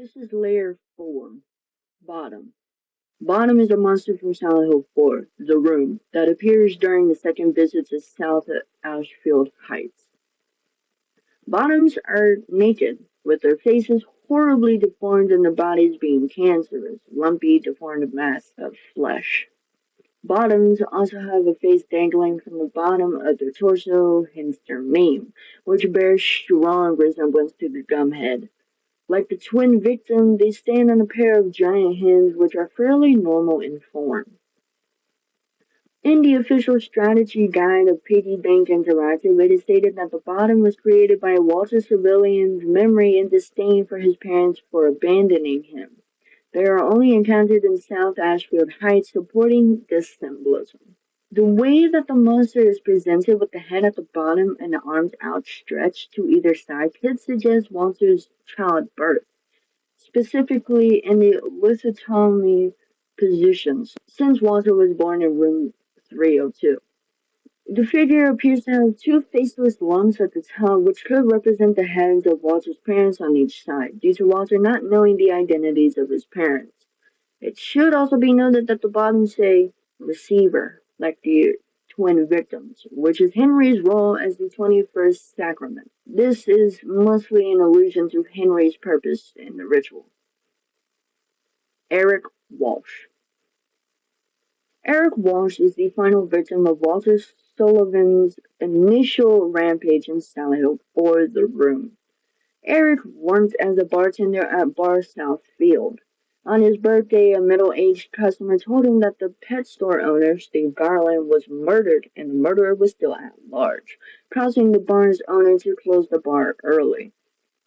This is layer 4, Bottom. Bottom is a monster from Silent Hill 4, The Room, that appears during the second visit to South Ashfield Heights. Bottoms are naked, with their faces horribly deformed and their bodies being cancerous, lumpy, deformed mass of flesh. Bottoms also have a face dangling from the bottom of their torso, hence their name, which bears strong resemblance to the gumhead. Like the twin victim, they stand on a pair of giant hands which are fairly normal in form. In the official strategy guide of Piggy Bank Interactive, it is stated that the bottom was created by Walter Civilian's memory and disdain for his parents for abandoning him. They are only encountered in South Ashfield Heights, supporting this symbolism. The way that the monster is presented with the head at the bottom and the arms outstretched to either side could suggest Walter's childbirth, specifically in the lithotomy positions, since Walter was born in room 302. The figure appears to have two faceless lumps at the top, which could represent the heads of Walter's parents on each side, due to Walter not knowing the identities of his parents. It should also be noted that the bottom say receiver, like the twin victims, which is Henry's role as the 21st sacrament. This is mostly an allusion to Henry's purpose in the ritual. Eric Walsh. Eric Walsh is the final victim of Walter Sullivan's initial rampage in Silent Hill 4, The Room. Eric worked as a bartender at Bar Southfield. On his birthday, a middle-aged customer told him that the pet store owner, Steve Garland, was murdered and the murderer was still at large, causing the bar's owner to close the bar early.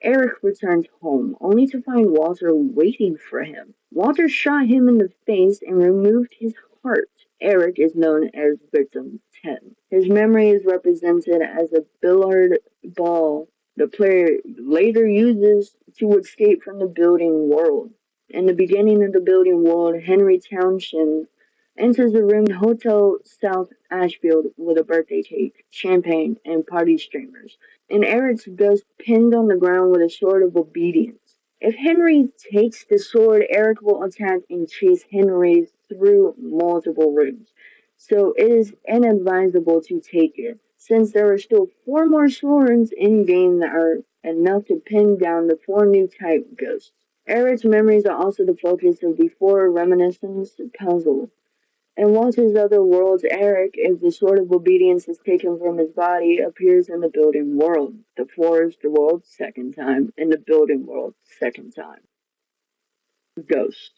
Eric returned home, only to find Walter waiting for him. Walter shot him in the face and removed his heart. Eric is known as Victim 10. His memory is represented as a billiard ball the player later uses to escape from the building world. In the beginning of the building world, Henry Townshend enters the room Hotel South Ashfield with a birthday cake, champagne, and party streamers, and Eric's ghost pinned on the ground with a sword of obedience. If Henry takes the sword, Eric will attack and chase Henry through multiple rooms, so it is inadvisable to take it, since there are still 4 more swords in-game that are enough to pin down the 4 new type ghosts. Eric's memories are also the focus of the 4 reminiscence puzzle. In Walter's other worlds, Eric, if the Sword of Obedience is taken from his body, appears in the building world, the forest world, second time, and the building world, second time. Ghosts.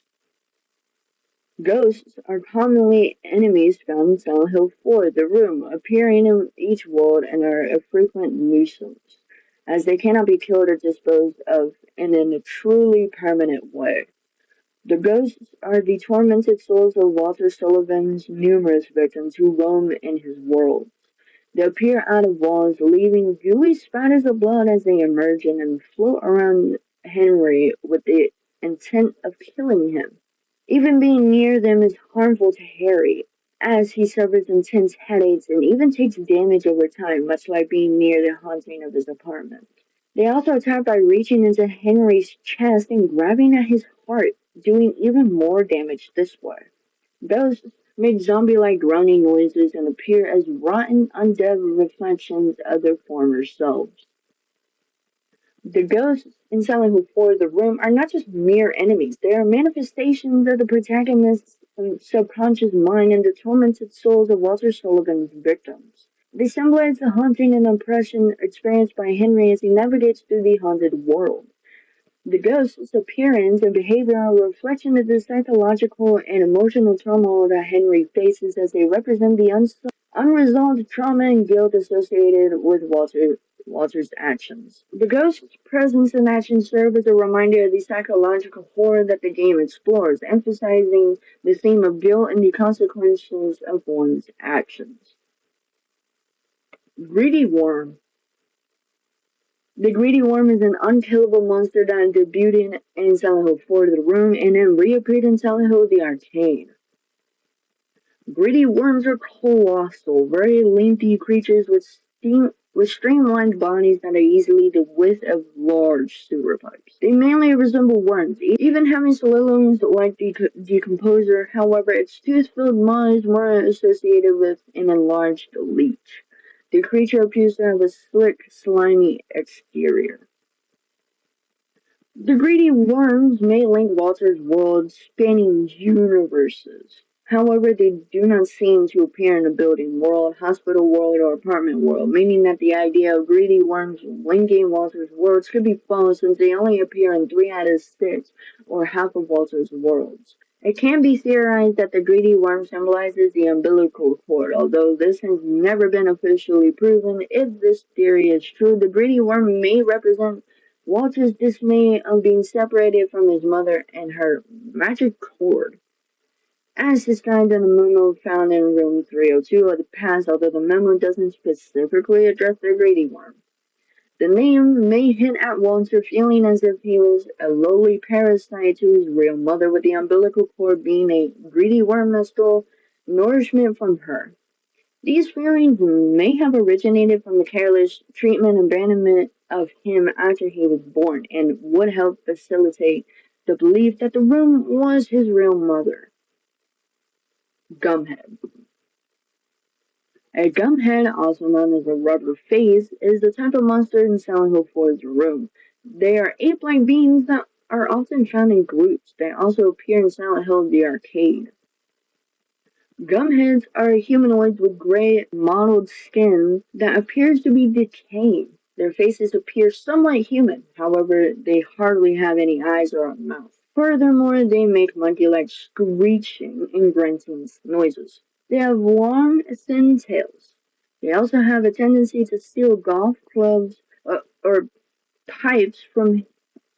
Ghosts are commonly enemies found in Silent Hill 4, The Room, appearing in each world and are a frequent nuisance, as they cannot be killed or disposed of in a truly permanent way. The ghosts are the tormented souls of Walter Sullivan's numerous victims who roam in his world. They appear out of walls, leaving gooey spatters of blood as they emerge and float around Henry with the intent of killing him. Even being near them is harmful to Harry, as he suffers intense headaches and even takes damage over time, much like being near the haunting of his apartment. They also attack by reaching into Henry's chest and grabbing at his heart, doing even more damage this way. Ghosts make zombie-like groaning noises and appear as rotten, undead reflections of their former selves. The ghosts in Silent Hill 4, The Room, are not just mere enemies. They are manifestations of the protagonist's subconscious mind and the tormented souls of Walter Sullivan's victims. They symbolize the haunting and oppression experienced by Henry as he navigates through the haunted world. The ghost's appearance and behavior are a reflection of the psychological and emotional turmoil that Henry faces, as they represent the unresolved trauma and guilt associated with Walter's actions. The ghost's presence and actions serve as a reminder of the psychological horror that the game explores, emphasizing the theme of guilt and the consequences of one's actions. Greedy Worm. The Greedy Worm is an unkillable monster that debuted in Silent Hill 4, The Room, and then reappeared in Silent Hill The Arcade. Greedy worms are colossal, very lengthy creatures with with streamlined bodies that are easily the width of large sewer pipes. They mainly resemble worms, even having ciliums like decomposer. However, its tooth-filled maw is more associated with an enlarged leech. The creature appears to have a slick, slimy exterior. The greedy worms may link Walter's world, spanning universes. However, they do not seem to appear in a building world, hospital world, or apartment world, meaning that the idea of greedy worms linking Walter's worlds could be false since they only appear in 3 out of 6, or half of Walter's worlds. It can be theorized that the greedy worm symbolizes the umbilical cord, although this has never been officially proven. If this theory is true, the greedy worm may represent Walter's dismay on being separated from his mother and her magic cord, as described in a memo found in room 302 of the past, although the memo doesn't specifically address the greedy worm. The name may hint at Walter feeling as if he was a lowly parasite to his real mother, with the umbilical cord being a greedy worm that stole nourishment from her. These feelings may have originated from the careless treatment and abandonment of him after he was born, and would help facilitate the belief that the room was his real mother. Gumhead. A gumhead, also known as a rubber face, is the type of monster in Silent Hill 4's room. They are ape-like beings that are often found in groups. They also appear in Silent Hill the arcade. Gumheads are humanoids with gray, mottled skin that appears to be decaying. Their faces appear somewhat human, however, they hardly have any eyes or a mouth. Furthermore, they make monkey-like screeching and grunting noises. They have long, thin tails. They also have a tendency to steal golf clubs or pipes from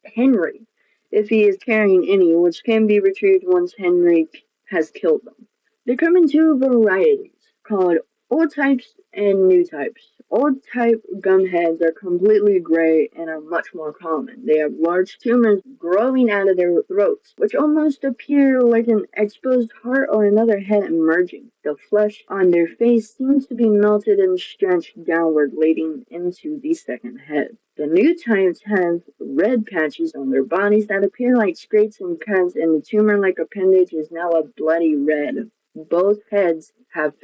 Henry, if he is carrying any, which can be retrieved once Henry has killed them. They come in two varieties, called old types and new types. Old type gumheads are completely gray and are much more common. They have large tumors growing out of their throats, which almost appear like an exposed heart or another head emerging. The flesh on their face seems to be melted and stretched downward, leading into the second head. The new types have red patches on their bodies that appear like scrapes and cuts, and the tumor-like appendage is now a bloody red. Both heads have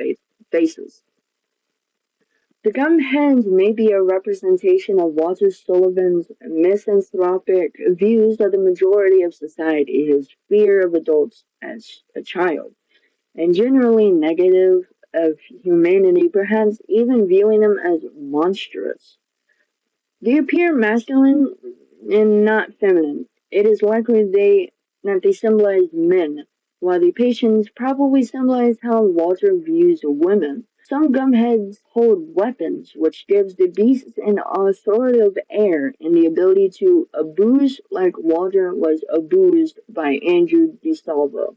faces. The gumheads may be a representation of Walter Sullivan's misanthropic views of the majority of society, his fear of adults as a child, and generally negative of humanity, perhaps even viewing them as monstrous. They appear masculine and not feminine. It is likely that they symbolize men, while the patients probably symbolize how Walter views women. Some gumheads hold weapons, which gives the beasts an authoritative air and the ability to abuse like Walter was abused by Andrew DeSalvo.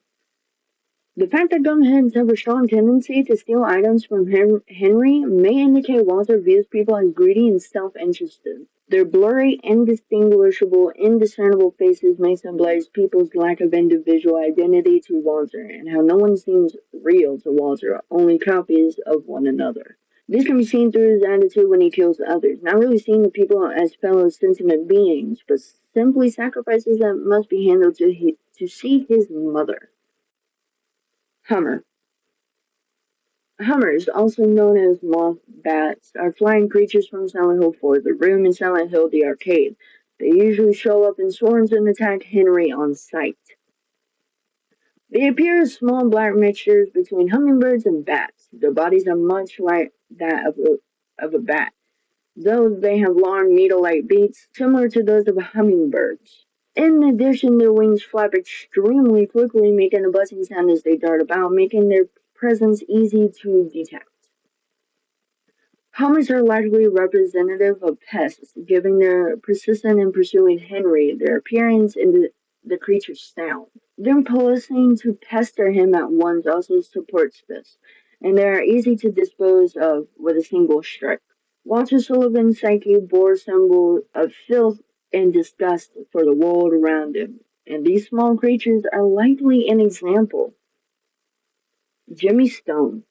The fact that gumheads have a strong tendency to steal items from Henry may indicate Walter views people as greedy and self-interested. Their blurry, indistinguishable, indiscernible faces may symbolize people's lack of individual identity to Walter, and how no one seems real to Walter, only copies of one another. This can be seen through his attitude when he kills others, not really seeing the people as fellow sentient beings, but simply sacrifices that must be handled to see his mother. Hummer. Hummers, also known as moth bats, are flying creatures from Silent Hill 4, the room in Silent Hill the arcade. They usually show up in swarms and attack Henry on sight. They appear as small black mixtures between hummingbirds and bats. Their bodies are much like that of a bat, though they have long needle-like beaks similar to those of hummingbirds. In addition, their wings flap extremely quickly, making a buzzing sound as they dart about, making their presence easy to detect. Hummers are likely representative of pests, giving their persistence in pursuing Henry, their appearance, and the creature's sound. Them pulsing to pester him at once also supports this, and they are easy to dispose of with a single strike. Walter Sullivan's psyche bore symbols of filth and disgust for the world around him, and these small creatures are likely an example. Jimmy Stone.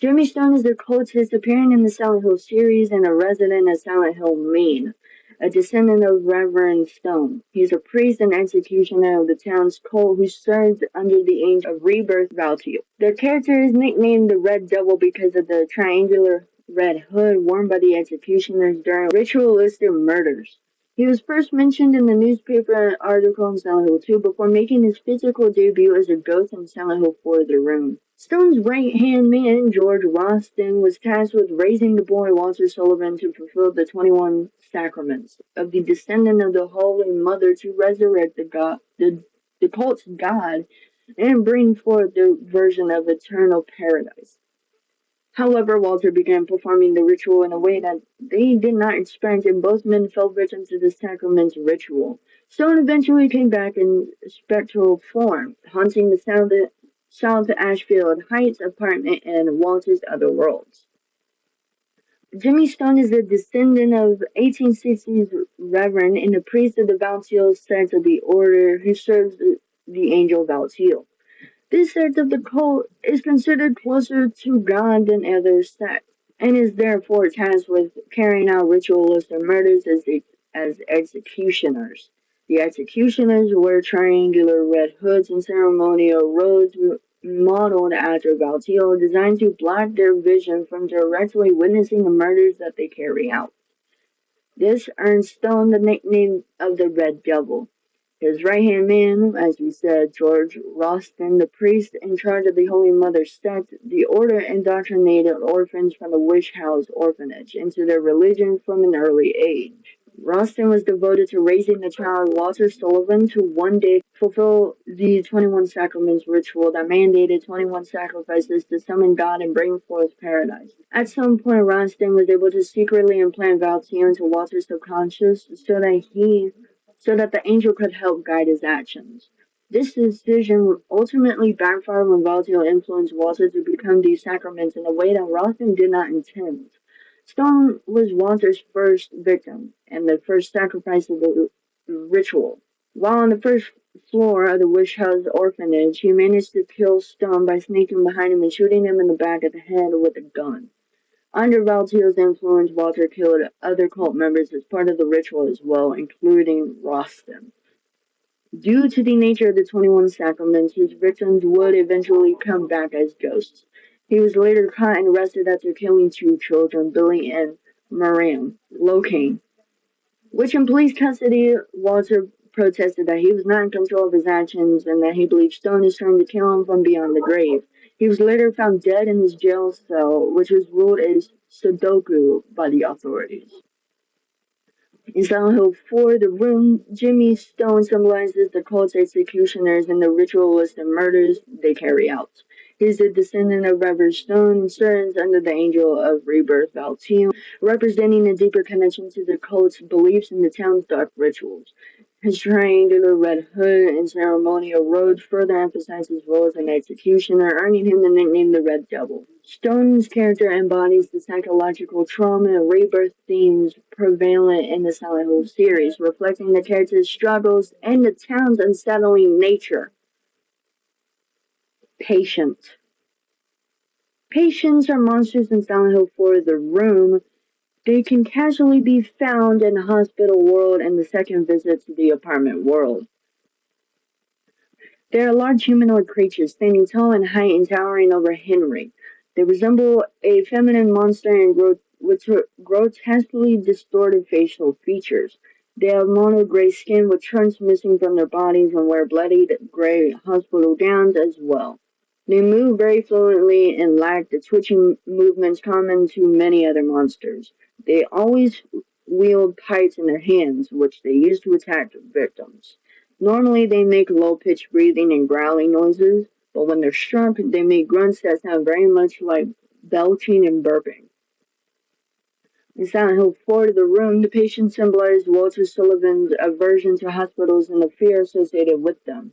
Jimmy Stone is the cultist appearing in the Silent Hill series and a resident of Silent Hill, Maine, a descendant of Reverend Stone. He is a priest and executioner of the town's cult who serves under the Angel of Rebirth Valtiel. Their character is nicknamed the Red Devil because of the triangular red hood worn by the executioners during ritualistic murders. He was first mentioned in the newspaper article in Silent Hill 2 before making his physical debut as a ghost in Silent Hill 4 The Room. Stone's right-hand man, George Roston, was tasked with raising the boy Walter Sullivan to fulfill the 21 sacraments of the descendant of the Holy Mother to resurrect the cult's God and bring forth the version of eternal paradise. However, Walter began performing the ritual in a way that they did not expect, and both men fell victim to the sacrament's ritual. Stone eventually came back in spectral form, haunting the South Ashfield Heights apartment and Walter's other worlds. Jimmy Stone is a descendant of 1860s Reverend and a priest of the Valtiel sect of the order who serves the angel Valtiel. This sect of the cult is considered closer to God than other sects, and is therefore tasked with carrying out ritualistic murders as executioners. The executioners wear triangular red hoods and ceremonial robes modeled after Valtiel, designed to block their vision from directly witnessing the murders that they carry out. This earns Stone the nickname of the Red Devil. His right-hand man, as we said, George Roston, the priest in charge of the Holy Mother sect, the order indoctrinated orphans from the Wish House orphanage into their religion from an early age. Roston was devoted to raising the child Walter Sullivan to one day fulfill the 21 Sacraments ritual that mandated 21 sacrifices to summon God and bring forth paradise. At some point, Roston was able to secretly implant Valtiel into Walter's subconscious so that the angel could help guide his actions. This decision ultimately backfired when Valtiel influenced Walter to become these sacraments in a way that Roston did not intend. Stone was Walter's first victim and the first sacrifice of the ritual. While on the first floor of the Wish House orphanage, he managed to kill Stone by sneaking behind him and shooting him in the back of the head with a gun. Under Valtiel's influence, Walter killed other cult members as part of the ritual as well, including Roston. Due to the nature of the 21 sacraments, his victims would eventually come back as ghosts. He was later caught and arrested after killing two children, Billy and Miriam Locane, which in police custody, Walter protested that he was not in control of his actions and that he believed Stone is trying to kill him from beyond the grave. He was later found dead in his jail cell, which was ruled as Sudoku by the authorities. In Silent Hill 4, The Room, Jimmy Stone symbolizes the cult's executioners and the ritualistic murders they carry out. He is a descendant of Reverend Stone and serves under the Angel of Rebirth Valtiel, representing a deeper connection to the cult's beliefs in the town's dark rituals. His triangular red hood and ceremonial robes further emphasize his role as an executioner, earning him the nickname the Red Devil. Stone's character embodies the psychological trauma and rebirth themes prevalent in the Silent Hill series, reflecting the character's struggles and the town's unsettling nature. Patients. Patients are monsters in Silent Hill 4 The Room. They can casually be found in the hospital world and the second visit to the apartment world. They are large humanoid creatures, standing tall in height and towering over Henry. They resemble a feminine monster and with grotesquely distorted facial features. They have mono gray skin with trunks missing from their bodies and wear bloodied gray hospital gowns as well. They move very fluently and lack the twitching movements common to many other monsters. They always wield pipes in their hands, which they use to attack victims. Normally, they make low-pitched breathing and growling noises, but when they're struck, they make grunts that sound very much like belching and burping. In Silent Hill 4 The Room, the patient symbolizes Walter Sullivan's aversion to hospitals and the fear associated with them.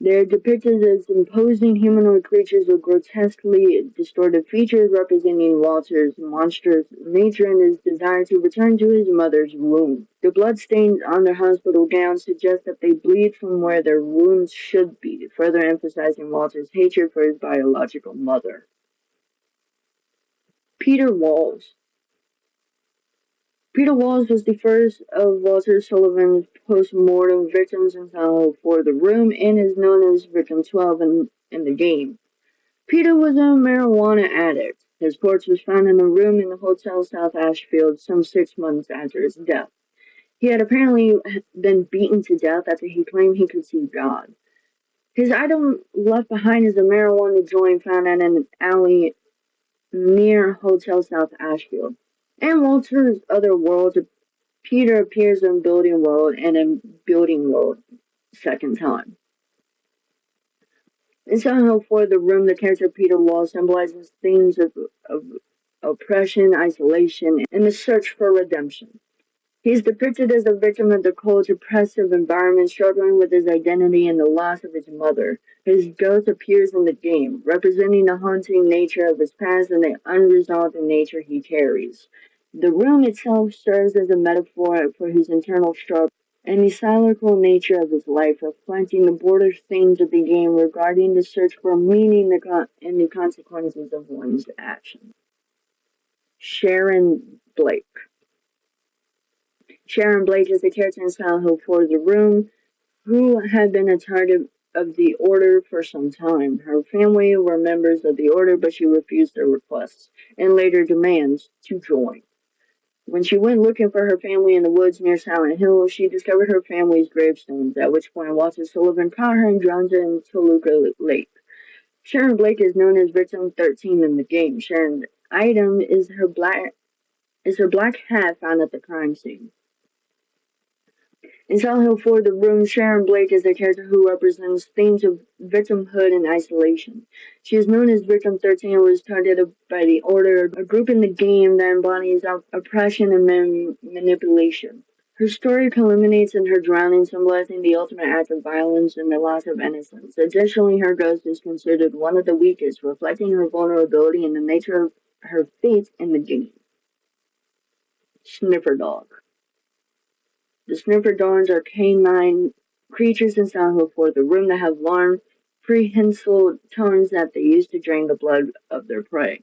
They are depicted as imposing humanoid creatures with grotesquely distorted features representing Walter's monstrous nature and his desire to return to his mother's womb. The bloodstains on their hospital gowns suggest that they bleed from where their wounds should be, further emphasizing Walter's hatred for his biological mother. Peter Walls. Peter Walls was the first of Walter Sullivan's post-mortem victims in Silent for the Room and is known as Victim 12 in the game. Peter was a marijuana addict. His corpse was found in a room in the Hotel South Ashfield some 6 months after his death. He had apparently been beaten to death after he claimed he could see God. His item left behind is a marijuana joint found in an alley near Hotel South Ashfield. In Walter's other worlds, Peter appears in Building World and in Building World second time. In Silent Hill 4, the room, the character Peter Wall symbolizes themes of oppression, isolation, and the search for redemption. He is depicted as a victim of the cold, oppressive environment, struggling with his identity and the loss of his mother. His ghost appears in the game, representing the haunting nature of his past and the unresolved nature he carries. The room itself serves as a metaphor for his internal struggle and the cyclical nature of his life, reflecting the broader themes of the game regarding the search for meaning and the consequences of one's actions. Sharon Blake. Sharon Blake is the character in Silent Hill 4 The Room, who had been a target of the Order for some time. Her family were members of the Order, but she refused their requests and later demands to join. When she went looking for her family in the woods near Silent Hill, she discovered her family's gravestones, at which point Walter Sullivan caught her and drowned her in Toluca Lake. Sharon Blake is known as Victim 13 in the game. Sharon's item is her black hat found at the crime scene. In Silent Hill 4 The Room, Sharon Blake is a character who represents themes of victimhood and isolation. She is known as Victim 13 and was targeted by the Order, a group in the game that embodies oppression and manipulation. Her story culminates in her drowning, symbolizing the ultimate act of violence and the loss of innocence. Additionally, her ghost is considered one of the weakest, reflecting her vulnerability and the nature of her fate in the game. Sniffer Dog. The sniffer dogs are canine creatures in Silent Hill 4 The Room that have long, prehensile tongues that they use to drain the blood of their prey.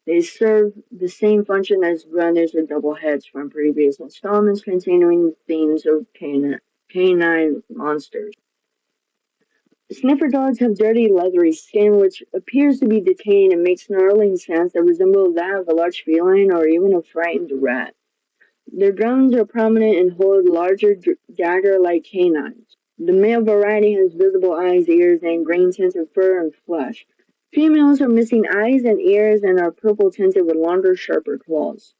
They serve the same function as runners with double heads from previous installments, continuing themes of canine monsters. Sniffer dogs have dirty, leathery skin, which appears to be decaying and makes snarling sounds that resemble that of a large feline or even a frightened rat. Their gums are prominent and hold larger dagger-like canines. The male variety has visible eyes, ears, and green-tinted fur and flesh. Females are missing eyes and ears and are purple-tinted with longer, sharper claws.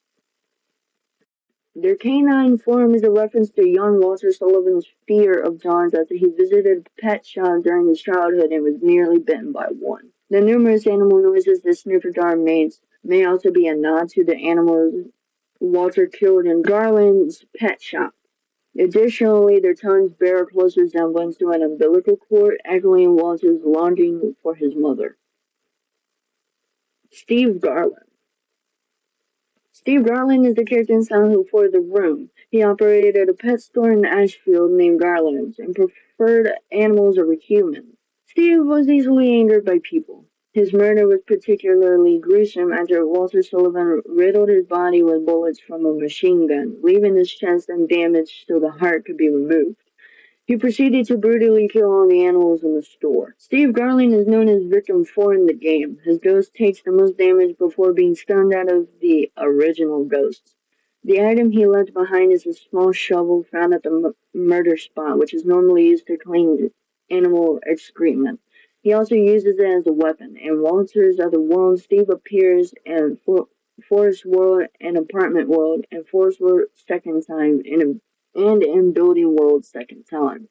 Their canine form is a reference to young Walter Sullivan's fear of dogs after he visited a pet shop during his childhood and was nearly bitten by one. The numerous animal noises the sniffer dog makes may also be a nod to the animals Walter killed in Garland's pet shop. Additionally, their tongues bear a close resemblance to an umbilical cord, echoing Walter's longing for his mother. Steve Garland. Steve Garland is the character in Silent Hill 4 The Room. He operated a pet store in Ashfield named Garland's and preferred animals over humans. Steve was easily angered by people. His murder was particularly gruesome after Walter Sullivan riddled his body with bullets from a machine gun, leaving his chest undamaged so the heart could be removed. He proceeded to brutally kill all the animals in the store. Steve Garland is known as Victim 4 in the game. His ghost takes the most damage before being stunned out of the original ghosts. The item he left behind is a small shovel found at the murder spot, which is normally used to clean animal excrement. He also uses it as a weapon. In Walter's other world, Steve appears in Forest World and Apartment World, and Forest World second time, and in Building World second time.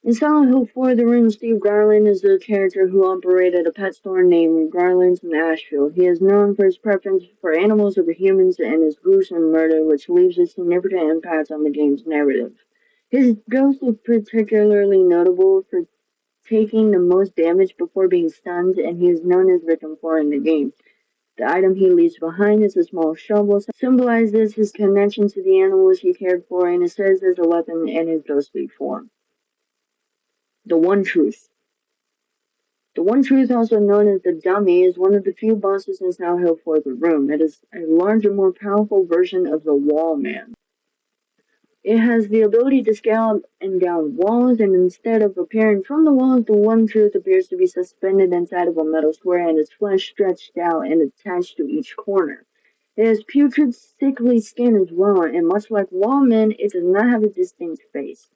In Silent Hill 4 The Room, Steve Garland is the character who operated a pet store named Garland's in Ashfield. He is known for his preference for animals over humans and his gruesome murder, which leaves a significant impact on the game's narrative. His ghost is particularly notable for taking the most damage before being stunned, and he is known as Victim 4 in the game. The item he leaves behind is a small shovel, symbolizes his connection to the animals he cared for, and it serves as a weapon in his ghostly form. The One Truth. The One Truth, also known as the Dummy, is one of the few bosses in Silent Hill 4 The Room. It is a larger, more powerful version of the Wall Man. It has the ability to scale up and down walls, and instead of appearing from the walls, the One Truth appears to be suspended inside of a metal square and its flesh stretched out and attached to each corner. It has putrid, sickly skin as well, and much like Wallman, it does not have a distinct face.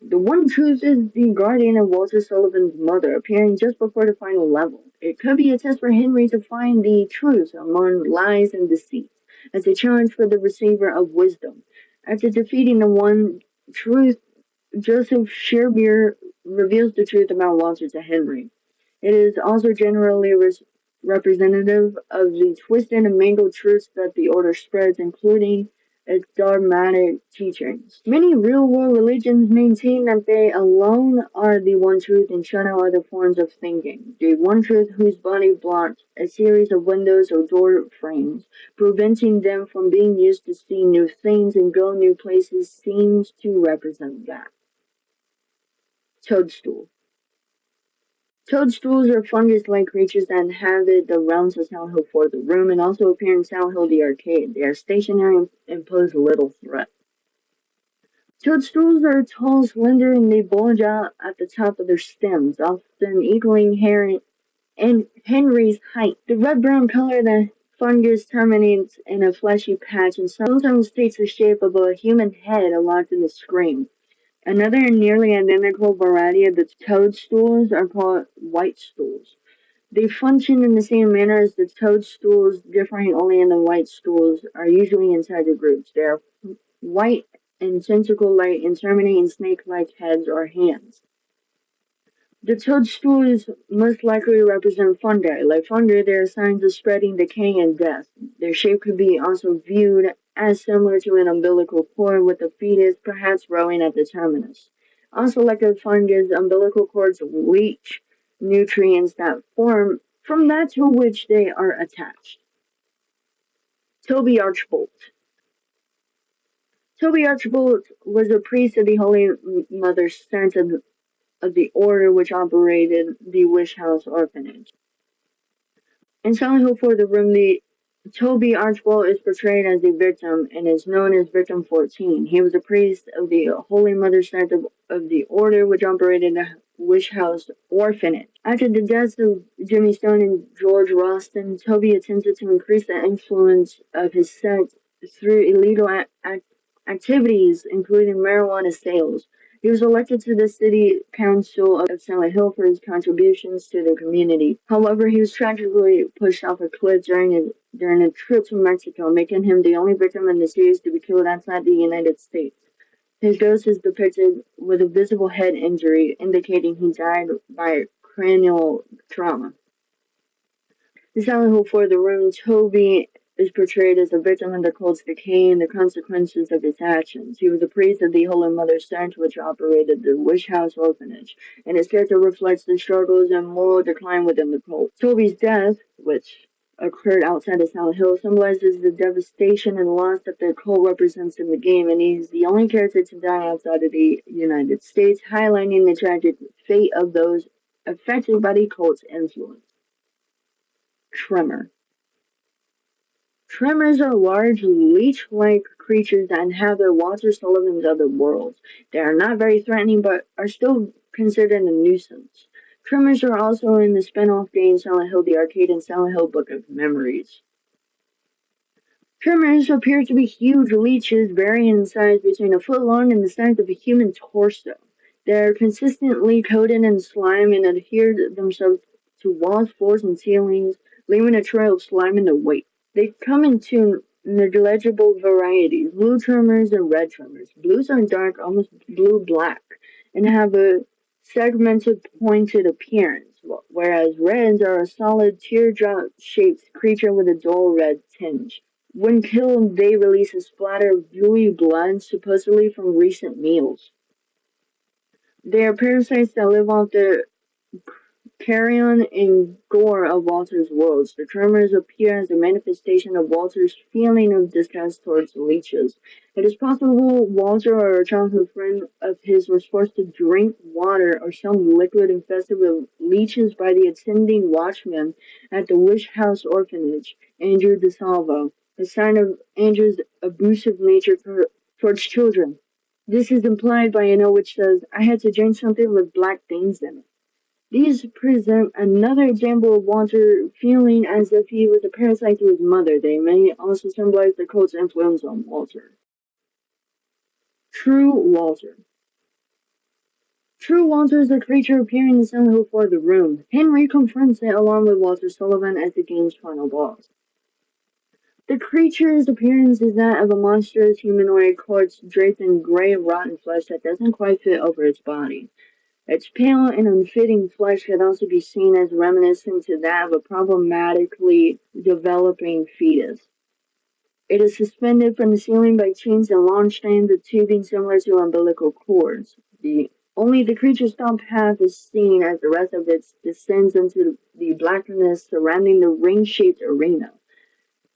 The One Truth is the guardian of Walter Sullivan's mother, appearing just before the final level. It could be a test for Henry to find the truth among lies and deceit, as a challenge for the receiver of wisdom. After defeating the One Truth, Joseph Sherbier reveals the truth about Walter to Henry. It is also generally representative of the twisted and mangled truths that the order spreads, including its dogmatic teachings. Many real-world religions maintain that they alone are the one truth and shut out other forms of thinking. The one truth whose body blocks a series of windows or door frames, preventing them from being used to see new things and go new places, seems to represent that. Toadstool. Toadstools are fungus-like creatures that inhabit the realms of Silent Hill 4 The Room and also appear in Silent Hill the Arcade. They are stationary and pose little threat. Toadstools are tall, slender, and they bulge out at the top of their stems, often equaling Henry's height. The red-brown color of the fungus terminates in a fleshy patch and sometimes takes the shape of a human head locked in a screen. Another nearly identical variety of the toadstools are called white stools. They function in the same manner as the toadstools, differing only in the white stools are usually in tiger groups. They are white and tentacle-like and terminate in snake-like heads or hands. The toadstools most likely represent fungi. Like fungi, there are signs of spreading, decay, and death. Their shape could be also viewed as similar to an umbilical cord with a fetus perhaps rowing at the terminus. Also, like a fungus, umbilical cords leach nutrients that form from that to which they are attached. Toby Archbold. Toby Archbold was a priest of the Holy Mother Saint of the order which operated the Wish House Orphanage. In Silent Hill 4 The Room, Toby Archbold is portrayed as the victim and is known as Victim 14. He was a priest of the Holy Mother Saint of the order which operated the Wish House Orphanage. After the deaths of Jimmy Stone and George Ralston, Toby attempted to increase the influence of his sect through illegal activities, including marijuana sales. He was elected to the city council of Silent Hill for his contributions to the community. However, he was tragically pushed off a cliff during a trip to Mexico, making him the only victim in the series to be killed outside the United States. His ghost is depicted with a visible head injury, indicating he died by cranial trauma. In Silent Hill 4 The Room, Toby is portrayed as a victim of the cult's decay and the consequences of his actions. He was a priest of the Holy Mother Saint, which operated the Wish House Orphanage, and his character reflects the struggles and moral decline within the cult. Toby's death, which occurred outside of Silent Hill, symbolizes the devastation and loss that the cult represents in the game, and he's the only character to die outside of the United States, highlighting the tragic fate of those affected by the cult's influence. Tremor. Tremors are large, leech-like creatures that inhabit Walter Sullivan's other worlds. They are not very threatening, but are still considered a nuisance. Tremors are also in the spin-off game Silent Hill the Arcade and Silent Hill Book of Memories. Tremors appear to be huge leeches varying in size between a foot long and the size of a human torso. They are consistently coated in slime and adhere themselves to walls, floors, and ceilings, leaving a trail of slime in their wake. They come in two negligible varieties, blue tremors and red tremors. Blues are dark, almost blue-black, and have a segmented, pointed appearance, whereas reds are a solid, teardrop-shaped creature with a dull red tinge. When killed, they release a splatter of bluey blood, supposedly from recent meals. They are parasites that live off the carrion and gore of Walter's worlds. The tremors appear as a manifestation of Walter's feeling of disgust towards leeches. It is possible Walter or a childhood friend of his was forced to drink water or some liquid infested with leeches by the attending watchman at the Wish House Orphanage, Andrew DeSalvo, a sign of Andrew's abusive nature towards children. This is implied by a note which says, I had to drink something with black things in it. These present another example of Walter feeling as if he was a parasite to his mother. They may also symbolize the cult's influence on Walter. True Walter. True Walter is a creature appearing in Silent Hill 4 The Room. Henry confronts it along with Walter Sullivan as the game's final boss. The creature's appearance is that of a monstrous humanoid corpse draped in gray rotten flesh that doesn't quite fit over its body. Its pale and unfitting flesh could also be seen as reminiscent to that of a problematically developing fetus. It is suspended from the ceiling by chains and long strands of tubing similar to umbilical cords. Only the creature's top half is seen as the rest of it descends into the blackness surrounding the ring-shaped arena.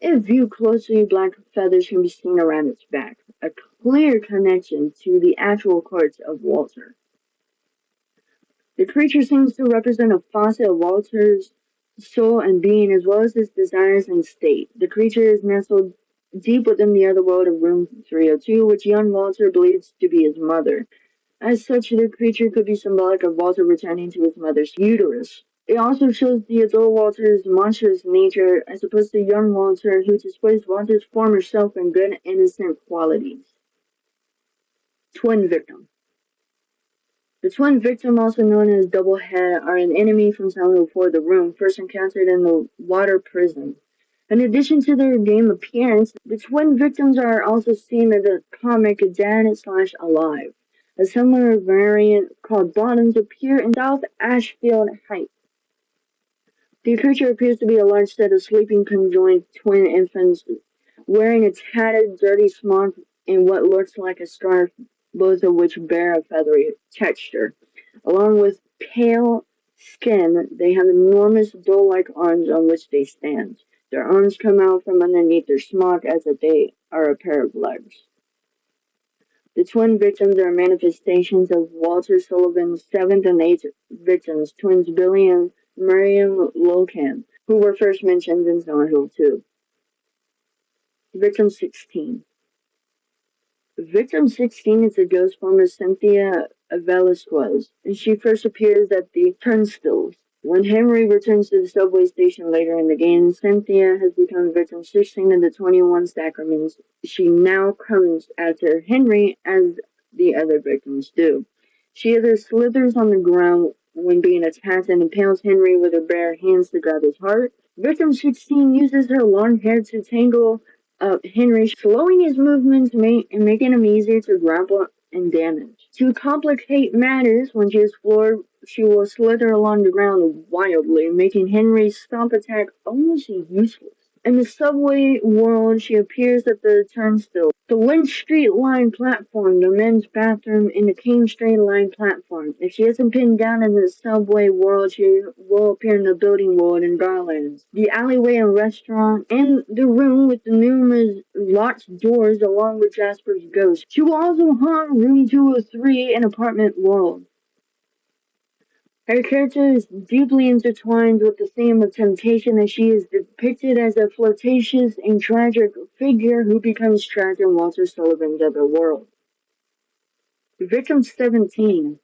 If viewed closely, black feathers can be seen around its back, a clear connection to the actual corpse of Walter. The creature seems to represent a facet of Walter's soul and being, as well as his desires and state. The creature is nestled deep within the other world of Room 302, which young Walter believes to be his mother. As such, the creature could be symbolic of Walter returning to his mother's uterus. It also shows the adult Walter's monstrous nature, as opposed to young Walter, who displays Walter's former self and good, innocent qualities. Twin Victim. The twin victim, also known as Double Head, are an enemy from Silent Hill 4 The Room, first encountered in the water prison. In addition to their game appearance, the twin victims are also seen in the comic Dead/Alive. A similar variant called Bottoms appear in South Ashfield Heights. The creature appears to be a large set of sleeping conjoined twin infants wearing a tattered, dirty smock and what looks like a scarf, both of which bear a feathery texture. Along with pale skin, they have enormous doe-like arms on which they stand. Their arms come out from underneath their smock as if they are a pair of legs. The twin victims are manifestations of Walter Sullivan's seventh and eighth victims, twins Billy and Miriam Locan, who were first mentioned in Silent Hill 2. Victim 16. Victim 16 is the ghost form of Cynthia Velasquez, and she first appears at the turnstiles. When Henry returns to the subway station later in the game, Cynthia has become Victim 16 of the 21 Sacraments. She now comes after Henry as the other victims do. She either slithers on the ground when being attacked and impales Henry with her bare hands to grab his heart. Victim 16 uses her long hair to tangle Henry, slowing his movements and making him easier to grapple and damage. To complicate matters, when she is floored, she will slither along the ground wildly, making Henry's stomp attack almost useless. In the subway world, she appears at the turnstile, the Lynch Street Line platform, the men's bathroom, and the King Street Line platform. If she isn't pinned down in the subway world, she will appear in the building world in Garlands, the alleyway and restaurant, and the room with the numerous locked doors along with Jasper's ghost. She will also haunt room 203 in apartment world. Her character is deeply intertwined with the theme of temptation, as she is depicted as a flirtatious and tragic figure who becomes trapped in Walter Sullivan's other world. Victim 17.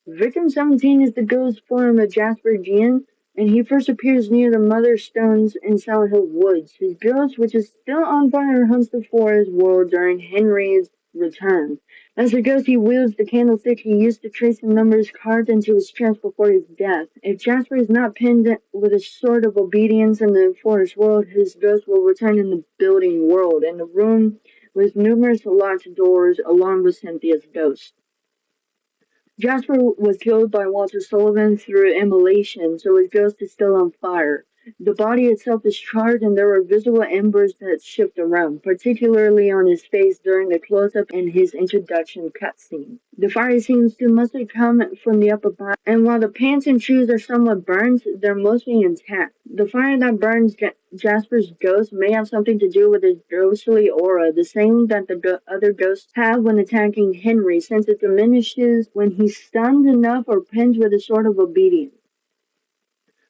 Victim 17 is the ghost form of Jasper Gian, and he first appears near the Mother Stones in Silent Hill Woods. His ghost, which is still on fire, hunts the forest world during Henry's return. As a ghost, he wields the candlestick he used to trace the numbers carved into his chest before his death. If Jasper is not pinned with a sword of obedience in the forest world, his ghost will return in the building world, in the room with numerous locked doors, along with Cynthia's ghost. Jasper was killed by Walter Sullivan through immolation, so his ghost is still on fire. The body itself is charred and there are visible embers that shift around, particularly on his face during the close-up in his introduction cutscene. The fire seems to mostly come from the upper body, and while the pants and shoes are somewhat burned, they're mostly intact. The fire that burns Jasper's ghost may have something to do with his ghostly aura, the same that the other ghosts have when attacking Henry, since it diminishes when he's stunned enough or pinned with a sort of obedience.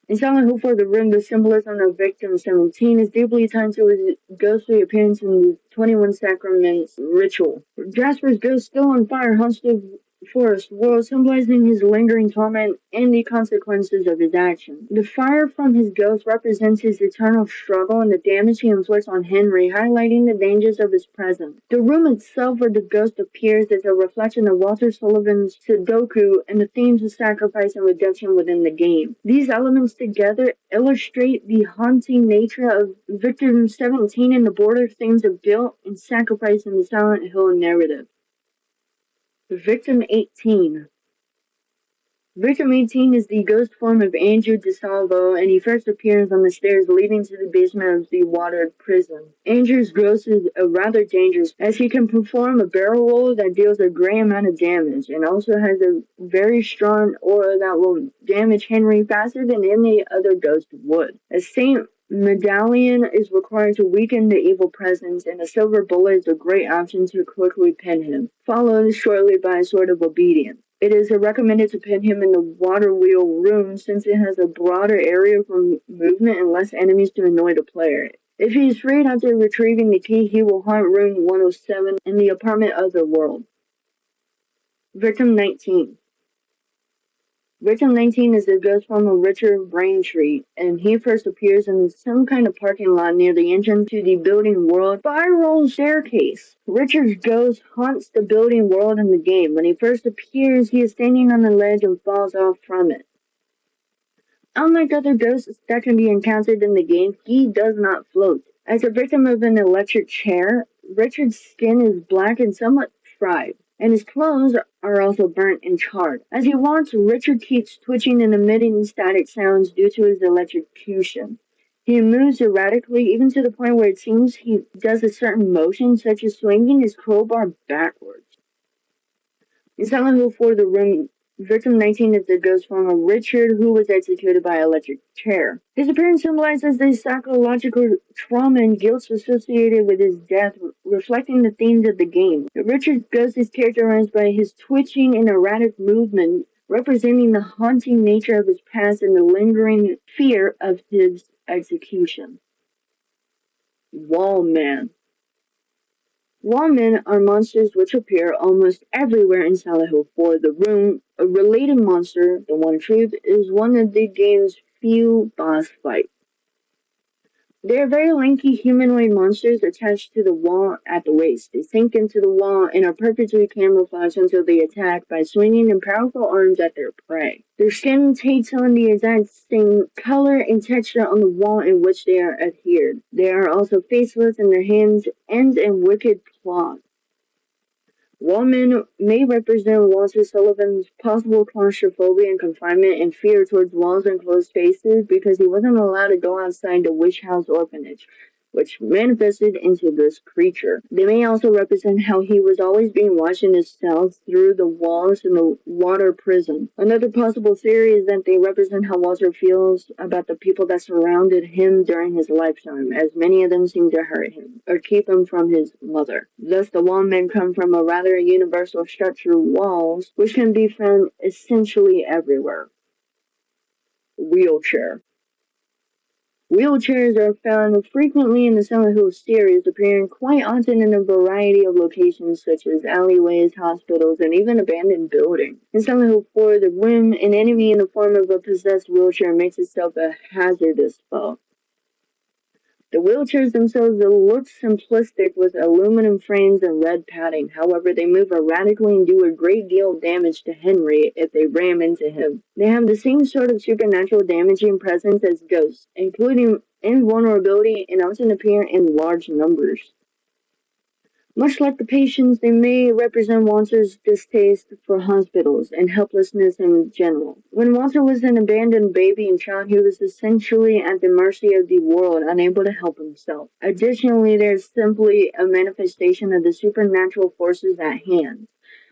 In Silent Hill 4, the room, the symbolism of Victim 17 is deeply tied to his ghostly appearance in the 21 Sacraments ritual. Jasper's ghost, still on fire, haunts the forest world, symbolizing his lingering torment and the consequences of his actions. The fire from his ghost represents his eternal struggle and the damage he inflicts on Henry, highlighting the dangers of his presence. The room itself where the ghost appears is a reflection of Walter Sullivan's Sudoku and the themes of sacrifice and redemption within the game. These elements together illustrate the haunting nature of Victim 17 and the border themes of guilt and sacrifice in the Silent Hill narrative. Victim 18. Victim 18 is the ghost form of Andrew DeSalvo, and he first appears on the stairs leading to the basement of the watered prison. Andrew's ghost is rather dangerous, as he can perform a barrel roll that deals a great amount of damage, and also has a very strong aura that will damage Henry faster than any other ghost would. A Saint Medallion is required to weaken the evil presence, and a silver bullet is a great option to quickly pin him, followed shortly by a sword of obedience. It is recommended to pin him in the water wheel room since it has a broader area for movement and less enemies to annoy the player. If he is freed after retrieving the key, he will haunt room 107 in the apartment Otherworld. Victim 19. Victim 19 is the ghost form of Richard Braintree, and he first appears in some kind of parking lot near the entrance to the building world spiral staircase. Richard's ghost haunts the building world in the game. When he first appears, he is standing on the ledge and falls off from it. Unlike other ghosts that can be encountered in the game, he does not float. As a victim of an electric chair, Richard's skin is black and somewhat fried, and his clothes are also burnt and charred. As he walks, Richard keeps twitching and emitting static sounds due to his electrocution. He moves erratically, even to the point where it seems he does a certain motion, such as swinging his crowbar backwards. In Silent Hill 4, the room Victim 19 is the ghost form of Richard, who was executed by electric chair. His appearance symbolizes the psychological trauma and guilt associated with his death, reflecting the themes of the game. Richard's ghost is characterized by his twitching and erratic movement, representing the haunting nature of his past and the lingering fear of his execution. Wallman. Wallmen are monsters which appear almost everywhere in Silent Hill 4. The Room, a related monster, the One Truth, is one of the game's few boss fights. They are very lanky humanoid monsters attached to the wall at the waist. They sink into the wall and are perfectly camouflaged until they attack by swinging in powerful arms at their prey. Their skin takes on the exact same color and texture on the wall in which they are adhered. They are also faceless and their hands end in wicked claws. Wallmen may represent Walter Sullivan's possible claustrophobia and confinement and fear towards walls and closed spaces because he wasn't allowed to go outside the Witch House orphanage, which manifested into this creature. They may also represent how he was always being watched in his cells through the walls in the water prison. Another possible theory is that they represent how Walter feels about the people that surrounded him during his lifetime, as many of them seem to hurt him or keep him from his mother. Thus, the wallmen come from a rather universal structure, walls, which can be found essentially everywhere. Wheelchair. Wheelchairs are found frequently in the Silent Hill series, appearing quite often in a variety of locations such as alleyways, hospitals, and even abandoned buildings. In Silent Hill 4, the room, an enemy in the form of a possessed wheelchair, makes itself a hazardous foe. The wheelchairs themselves look simplistic with aluminum frames and red padding. However, they move erratically and do a great deal of damage to Henry if they ram into him. They have the same sort of supernatural damaging presence as ghosts, including invulnerability and often appear in large numbers. Much like the patients, they may represent Walter's distaste for hospitals and helplessness in general. When Walter was an abandoned baby and child, he was essentially at the mercy of the world, unable to help himself. Additionally, there's simply a manifestation of the supernatural forces at hand.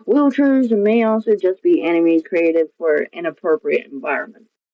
Wheelchairs may also just be enemies created for inappropriate environments.